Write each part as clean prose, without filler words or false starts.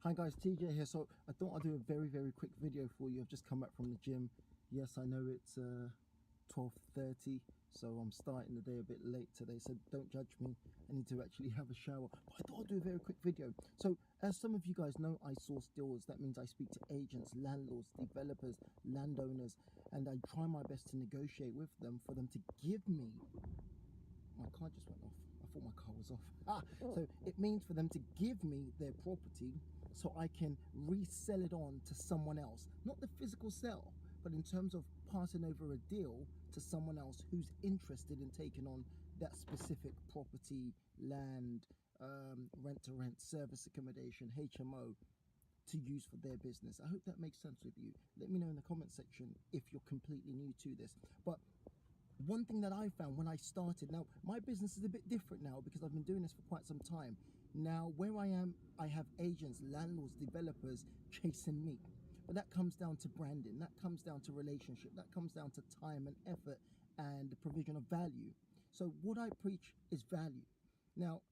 Hi guys, TJ here. So I thought I'd do a very quick video for you. I've just come back from the gym. Yes, I know it's 12:30, so I'm starting the day a bit late today, so don't judge me. I need to actually have a shower, but I thought I'd do a very quick video. So as some of you guys know, I source deals. That means I speak to agents, landlords, developers, landowners, and I try my best to negotiate with them for them to give me... My car just went off. I thought my car was off. So it means for them to give me their property so I can resell it on to someone else. Not the physical sell, but in terms of passing over a deal to someone else who's interested in taking on that specific property, land, rent-to-rent, service accommodation, HMO, to use for their business. I hope that makes sense with you. Let me know in the comment section if you're completely new to this. But one thing that I found when I started, now my business is a bit different now because I've been doing this for quite some time. Now where I am, I have agents, landlords, developers chasing me. But that comes down to branding, that comes down to relationship, that comes down to time and effort and the provision of value. So what I preach is value. Now,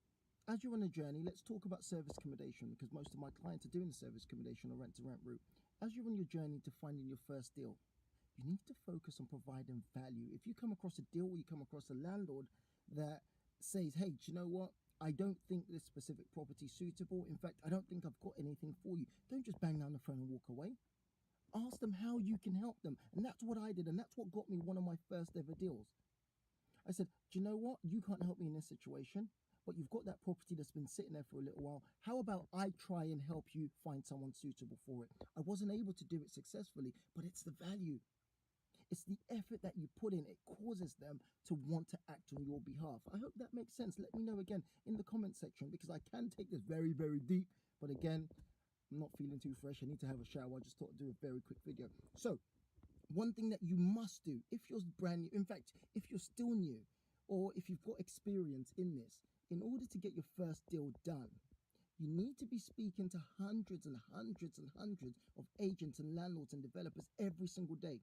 as you're on a journey, let's talk about service accommodation because most of my clients are doing the service accommodation or rent-to-rent route. As you're on your journey to finding your first deal, you need to focus on providing value. If you come across a deal or you come across a landlord that says, hey, do you know what? I don't think this specific property is suitable. In fact, I don't think I've got anything for you. Don't just bang down the phone and walk away. Ask them how you can help them. And that's what I did. And that's what got me one of my first ever deals. I said, do you know what? You can't help me in this situation, but you've got that property that's been sitting there for a little while. How about I try and help you find someone suitable for it? I wasn't able to do it successfully, but it's the value. It's the effort that you put in. It causes them to want to act on your behalf. I hope that makes sense. Let me know again in the comment section because I can take this very deep. But again, I'm not feeling too fresh. I need to have a shower. I just thought I'd do a very quick video. So one thing that you must do if you're brand new, in fact, if you're still new or if you've got experience in this, in order to get your first deal done, you need to be speaking to hundreds and hundreds of agents and landlords and developers every single day.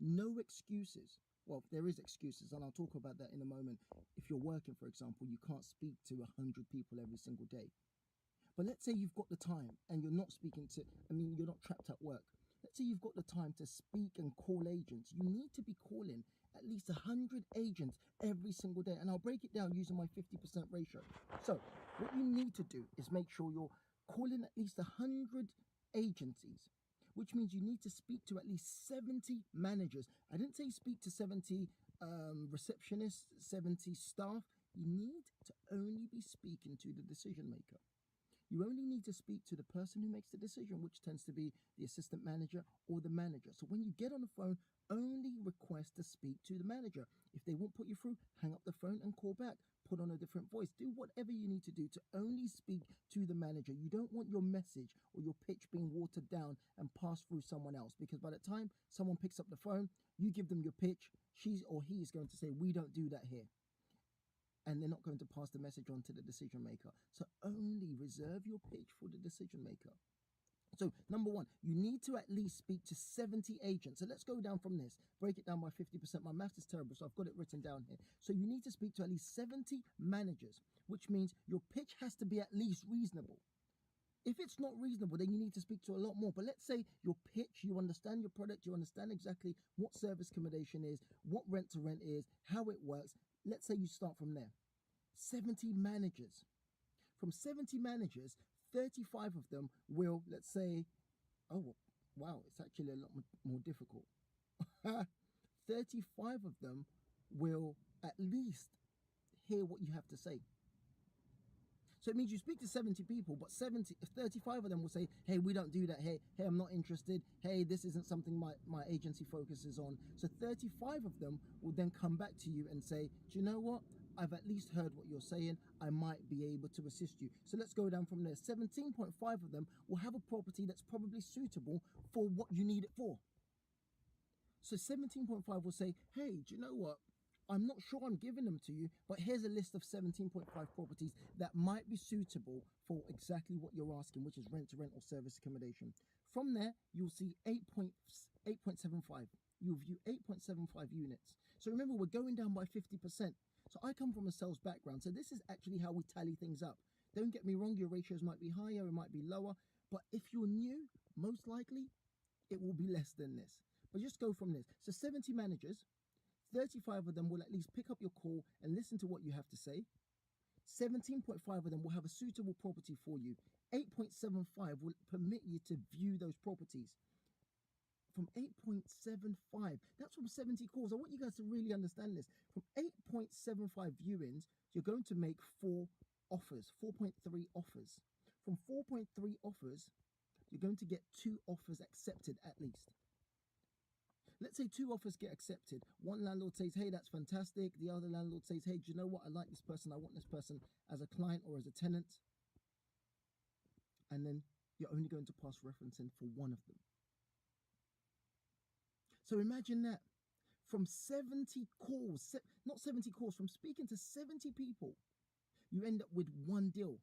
No excuses. Well, there is excuses, and I'll talk about that in a moment. If you're working, for example, you can't speak to 100 people every single day. But let's say you've got the time and you're not speaking to, you're not trapped at work. Let's say you've got the time to speak and call agents. You need to be calling at least 100 agents every single day. And I'll break it down using my 50% ratio. So what you need to do is make sure you're calling at least 100 agencies, which means you need to speak to at least 70 managers. I didn't say speak to 70 receptionists, 70 staff. You need to only be speaking to the decision maker. You only need to speak to the person who makes the decision, which tends to be the assistant manager or the manager. So when you get on the phone, only request to speak to the manager. If they won't put you through, hang up the phone and call back. Put on a different voice. Do whatever you need to do to only speak to the manager. You don't want your message or your pitch being watered down and passed through someone else, because by the time someone picks up the phone, you give them your pitch, she or he is going to say, we don't do that here. And they're not going to pass the message on to the decision maker. So only reserve your pitch for the decision maker. So number one, you need to at least speak to 70 agents. So let's go down from this, break it down by 50%. My math is terrible, so I've got it written down here. So you need to speak to at least 70 managers, which means your pitch has to be at least reasonable. If it's not reasonable, then you need to speak to a lot more. But let's say your pitch, you understand your product, you understand exactly what service accommodation is, what rent to rent is, how it works. Let's say you start from there. 70 managers. From 70 managers, 35 of them will, let's say, oh, wow, it's actually a lot more difficult. 35 of them will at least hear what you have to say. So it means you speak to 70 people, but 35 of them will say, hey, we don't do that. Hey, I'm not interested. Hey, this isn't something my agency focuses on. So 35 of them will then come back to you and say, do you know what? I've at least heard what you're saying. I might be able to assist you. So let's go down from there. 17.5 of them will have a property that's probably suitable for what you need it for. So 17.5 will say, hey, do you know what? I'm not sure I'm giving them to you, but here's a list of 17.5 properties that might be suitable for exactly what you're asking, which is rent to rent or service accommodation. From there, you'll see 8.75. You'll view 8.75 units. So remember, we're going down by 50%. So I come from a sales background. So this is actually how we tally things up. Don't get me wrong, your ratios might be higher, it might be lower, but if you're new, most likely it will be less than this. But just go from this. So 70 managers, 35 of them will at least pick up your call and listen to what you have to say. 17.5 of them will have a suitable property for you. 8.75 will permit you to view those properties. From 8.75, that's from 70 calls. I want you guys to really understand this. From 8.75 viewings, you're going to make 4 offers, 4.3 offers. From 4.3 offers, you're going to get 2 offers accepted at least. Let's say 2 offers get accepted. One landlord says, hey, that's fantastic. The other landlord says, hey, do you know what? I like this person. I want this person as a client or as a tenant. And then you're only going to pass referencing for one of them. So imagine that. From 70 calls, not 70 calls, from speaking to 70 people, you end up with 1 deal.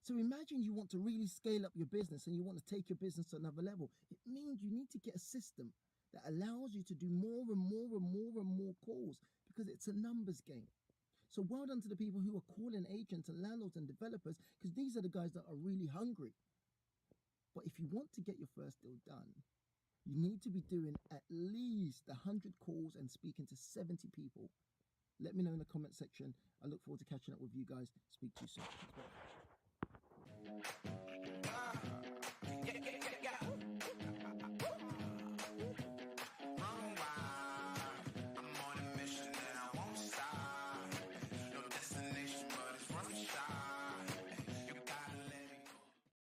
So imagine you want to really scale up your business and you want to take your business to another level. It means you need to get a system that allows you to do more and more and more and more calls, because it's a numbers game. So well done to the people who are calling agents and landlords and developers, because these are the guys that are really hungry. But if you want to get your first deal done, you need to be doing at least 100 calls and speaking to 70 people. Let me know in the comment section. I look forward to catching up with you guys. Speak to you soon.